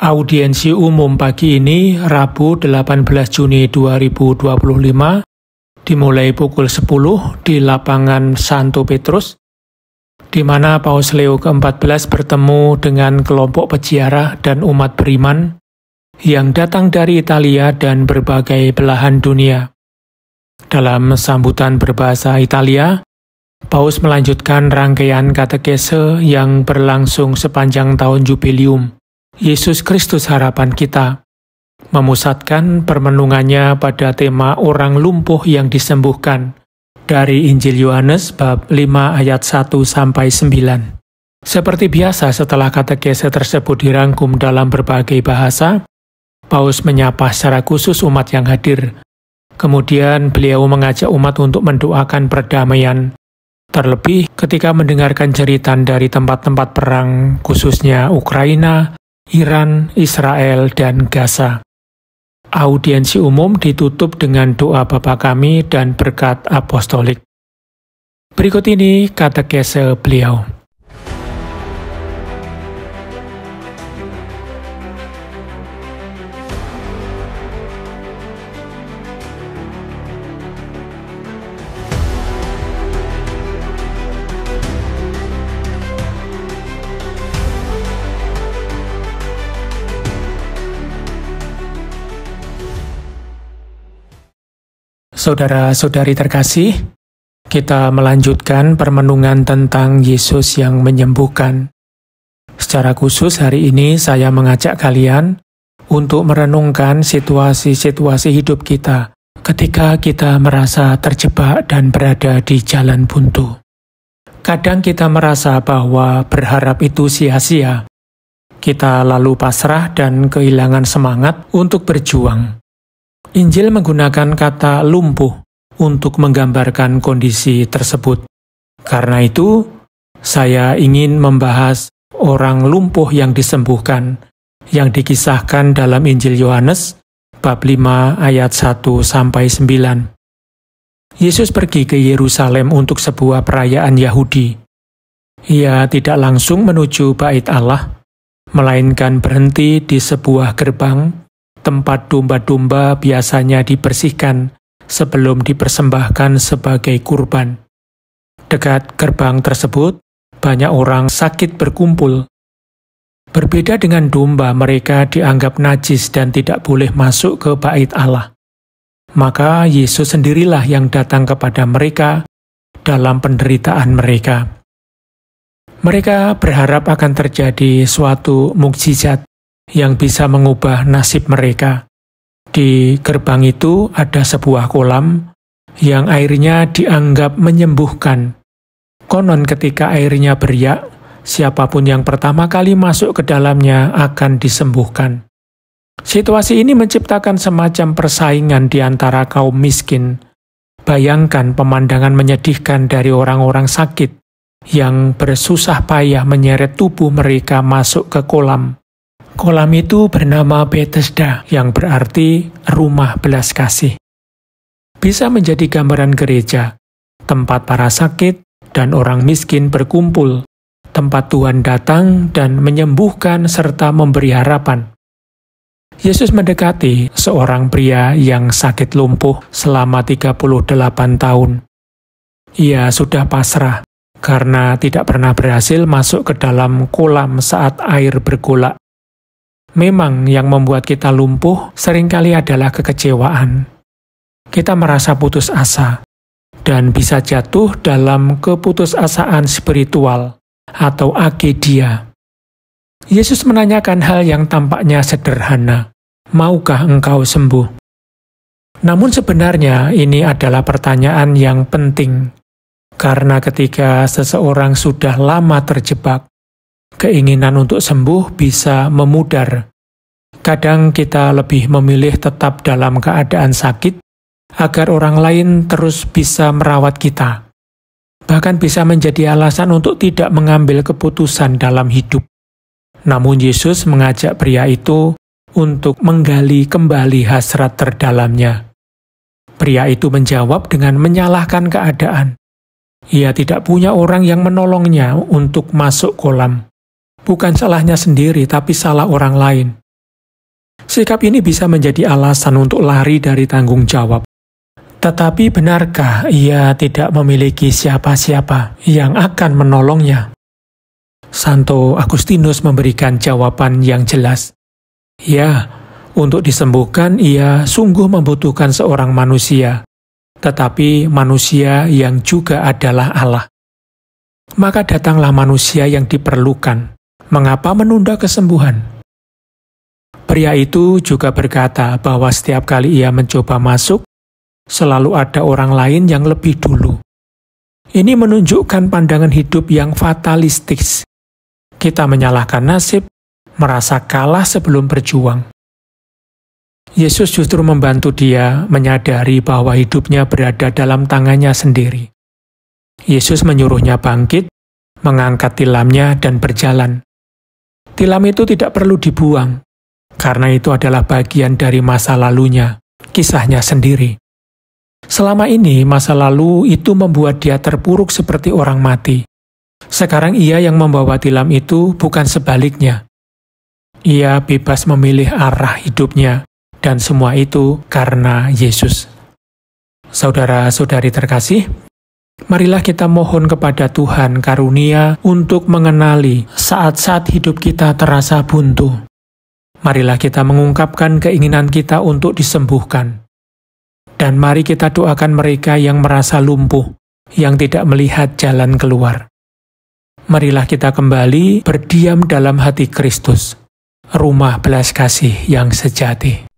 Audiensi umum pagi ini, Rabu 18 Juni 2025, dimulai pukul 10 di lapangan Santo Petrus, di mana Paus Leo ke-14 bertemu dengan kelompok peziarah dan umat beriman yang datang dari Italia dan berbagai belahan dunia. Dalam sambutan berbahasa Italia, Paus melanjutkan rangkaian katekese yang berlangsung sepanjang tahun Jubileum Yesus Kristus Harapan Kita, memusatkan permenungannya pada tema orang lumpuh yang disembuhkan dari Injil Yohanes bab 5 ayat 1-9. Seperti biasa, setelah katekese tersebut dirangkum dalam berbagai bahasa, Paus menyapa secara khusus umat yang hadir. Kemudian beliau mengajak umat untuk mendoakan perdamaian, terlebih ketika mendengarkan cerita dari tempat-tempat perang, khususnya Ukraina, Iran, Israel, dan Gaza. Audiensi umum ditutup dengan doa Bapa Kami dan berkat apostolik. Berikut ini katekese beliau. Saudara-saudari terkasih, kita melanjutkan permenungan tentang Yesus yang menyembuhkan. Secara khusus hari ini saya mengajak kalian untuk merenungkan situasi-situasi hidup kita ketika kita merasa terjebak dan berada di jalan buntu. Kadang kita merasa bahwa berharap itu sia-sia. Kita lalu pasrah dan kehilangan semangat untuk berjuang. Injil menggunakan kata lumpuh untuk menggambarkan kondisi tersebut. Karena itu, saya ingin membahas orang lumpuh yang disembuhkan, yang dikisahkan dalam Injil Yohanes, bab 5 ayat 1-9. Yesus pergi ke Yerusalem untuk sebuah perayaan Yahudi. Ia tidak langsung menuju Bait Allah, melainkan berhenti di sebuah gerbang tempat domba-domba biasanya dibersihkan sebelum dipersembahkan sebagai kurban. Dekat gerbang tersebut, banyak orang sakit berkumpul. Berbeda dengan domba, mereka dianggap najis dan tidak boleh masuk ke Bait Allah. Maka Yesus sendirilah yang datang kepada mereka dalam penderitaan mereka. Mereka berharap akan terjadi suatu mukjizat yang bisa mengubah nasib mereka. Di gerbang itu ada sebuah kolam yang airnya dianggap menyembuhkan. Konon ketika airnya beriak, siapapun yang pertama kali masuk ke dalamnya akan disembuhkan. Situasi ini menciptakan semacam persaingan di antara kaum miskin. Bayangkan pemandangan menyedihkan dari orang-orang sakit yang bersusah payah menyeret tubuh mereka masuk ke kolam. Kolam itu bernama Bethesda, yang berarti rumah belas kasih. Bisa menjadi gambaran gereja, tempat para sakit dan orang miskin berkumpul, tempat Tuhan datang dan menyembuhkan serta memberi harapan. Yesus mendekati seorang pria yang sakit lumpuh selama 38 tahun. Ia sudah pasrah karena tidak pernah berhasil masuk ke dalam kolam saat air bergolak. Memang yang membuat kita lumpuh seringkali adalah kekecewaan. Kita merasa putus asa dan bisa jatuh dalam keputusasaan spiritual atau agedia. Yesus menanyakan hal yang tampaknya sederhana. Maukah engkau sembuh? Namun sebenarnya ini adalah pertanyaan yang penting. Karena ketika seseorang sudah lama terjebak, keinginan untuk sembuh bisa memudar. Kadang kita lebih memilih tetap dalam keadaan sakit agar orang lain terus bisa merawat kita. Bahkan bisa menjadi alasan untuk tidak mengambil keputusan dalam hidup. Namun Yesus mengajak pria itu untuk menggali kembali hasrat terdalamnya. Pria itu menjawab dengan menyalahkan keadaan. Ia tidak punya orang yang menolongnya untuk masuk kolam. Bukan salahnya sendiri, tapi salah orang lain. Sikap ini bisa menjadi alasan untuk lari dari tanggung jawab. Tetapi benarkah ia tidak memiliki siapa-siapa yang akan menolongnya? Santo Agustinus memberikan jawaban yang jelas. Ya, untuk disembuhkan ia sungguh membutuhkan seorang manusia, tetapi manusia yang juga adalah Allah. Maka datanglah manusia yang diperlukan. Mengapa menunda kesembuhan? Pria itu juga berkata bahwa setiap kali ia mencoba masuk, selalu ada orang lain yang lebih dulu. Ini menunjukkan pandangan hidup yang fatalistis. Kita menyalahkan nasib, merasa kalah sebelum berjuang. Yesus justru membantu dia menyadari bahwa hidupnya berada dalam tangannya sendiri. Yesus menyuruhnya bangkit, mengangkat tilamnya dan berjalan. Tilam itu tidak perlu dibuang, karena itu adalah bagian dari masa lalunya, kisahnya sendiri. Selama ini, masa lalu itu membuat dia terpuruk seperti orang mati. Sekarang ia yang membawa tilam itu, bukan sebaliknya. Ia bebas memilih arah hidupnya, dan semua itu karena Yesus. Saudara-saudari terkasih, marilah kita mohon kepada Tuhan karunia untuk mengenali saat-saat hidup kita terasa buntu. Marilah kita mengungkapkan keinginan kita untuk disembuhkan. Dan mari kita doakan mereka yang merasa lumpuh, yang tidak melihat jalan keluar. Marilah kita kembali berdiam dalam hati Kristus, rumah belas kasih yang sejati.